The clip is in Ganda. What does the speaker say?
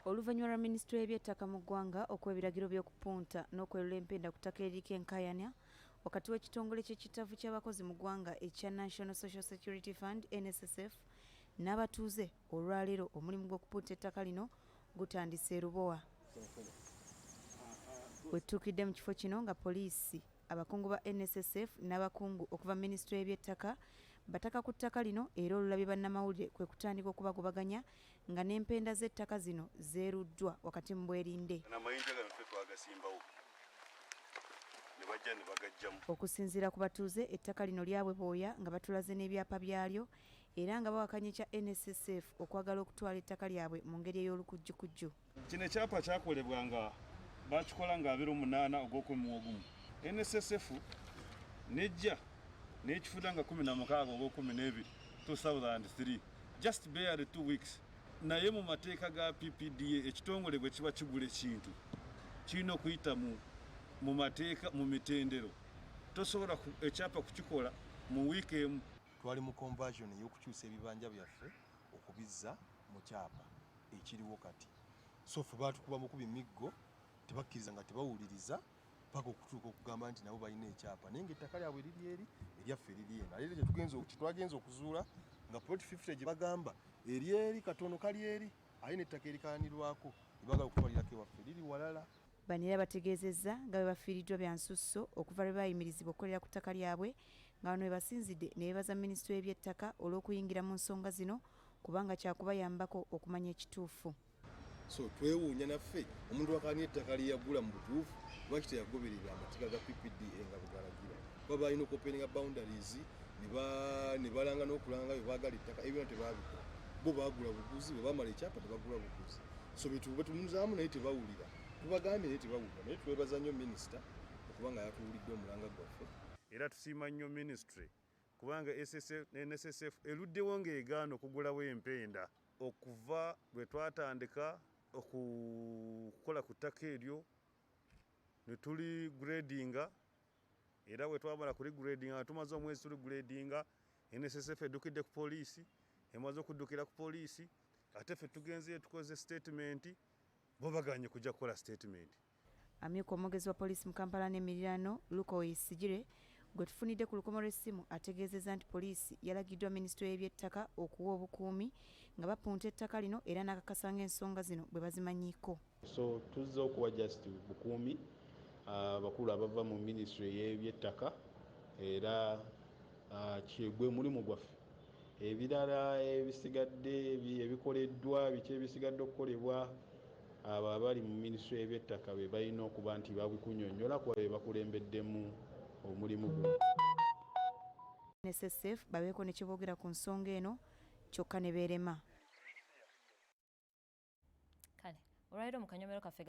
Oluvannyuma lwa Minisitule y'Eby'ettaka mu ggwanga okuwa ebiragiro by'okupunta n'okwelula empenda ku ttaka eriko enkayana wakati w'ekitongole ky'ekitavu ky'abakozi mu ggwanga ekya National Social Security Fund NSSF n'abatuuze, olwaleero omulimu gw'okupunta ettaka lino gutandise e Lubowa. Wetuukidde mu kifo kino nga poliisi, abakungu ba NSSF n'abakungu okuva Minisitule y'Eby'ettaka bataka ku ttaka lino era olulabye bannamawulire kwe kutandika okubagobaganya nga n'empenda z'ettaka zino zeeruddwa wakati mu bwerinde. Okusinziira ku batuuze, ettaka lino lyabwe booya nga batulaze n'ebyapa byalyo era nga bawakanya ekya NSSF okwagala okutwala ettaka lyabwe mu ngeri ey'olukujjukujju. Kino ekyapa kyakolebwa nga bakikola nga 28 ogw'okwemwogumu. NSSF nejja n'ekifuda nga 16 ogw'okumi 2003, just barely 2 weeks. Naye mu mateeka ga PPDA ekitongole bwe kiba kigula ekintu kirina okuyita mu mateeka mu mitendero, tosobola ekyapa kukikola mu wiiki emu. Twali mu conversion y'okukyusa ebibanja byaffe okubizza mu kyapa ekiriwo kati. So ffe baatukuba mukubi miggo tebakkiriza nga tebawuliriza paka okutuuka okugamba nti nabo balina ekyapa naye ng'ettaka lyabwe liri eri eryaffe liri eno. Ate twagenza okuzuula nga plot 50 gye bagamba eri eri katono kali eri aye n'ettaka erikaanirwako libagala okutwalirako ewaffe liri walala. Bano era bategeezezza nga bwe bafiiriddwa bya nsusso okuva lwe baayimirizibwa okukolera ku ttaka lyabwe nga bano bwe basinzidde ne beebaza Minisitule y'Eby'ettaka olw'okuyingira mu nsonga zino kubanga kyakubayambako okumanya ekituufu. So twewuunya naffe omuntu akaani ettaka lye yagula mu butuufu lwaki teyagoberera amateeka ga PPDA nga bugalagira. Baba balina okuopeninga boundaries ne balanga n'okulanga bwe baagala ettaka ebyo tebabikola. Bo baagula buguzi, bwe bamala ekyapa tebagula buguzi. So betunuzaamu naye tebawulira. Tubagambye naye tebawulira. Naye twebaza nnyo minisita okubanga yatuwulidde omulanga gwaffe. Era tusiima nnyo minisitule kubanga NSSF eruddewo ng'egaana okugulawo empenda okuva bwe twatandika okukola ku ttaka eryo ne tuli gradinga, era bwe twamala kuli gradinga tumaze omwezi tuli gradinga, NSSF eddukidde ku poliisi, emaze okuddukira ku poliisi, ate ffe tugenzeyo tukoze statement, bo baganye kujja kukola statement. Amyuka omwogezi wa poliisi mu Kampala n'emiriraano Luko Sigire gwe tufunidde ku lukomo lw'essimu ategeezezza nti poliisi yalagiddwa Minisitule y'Eby'ettaka okuwa obukuumi nga bapunta ettaka lino era n'akakasa ng'ensonga zino bwe bazimanyiiko. So tuzze okuwa just bukuumi abakulu abava mu Minisitule y'Eby'ettaka era gwe mulimu gwaffe. Ebirala ebisigadde ebikoleddwa biki ebisigadde okukolebwa abo abali mu Minisitule y'Eby'ettaka be balina okuba nti babikunnyonnyola kuba be bakulembeddemu omulimu guno. NSSF babeeko ne kyeboogera ku nsonga eno kyokka ne beerema. Kale olwaleero mu kanyomero kaffe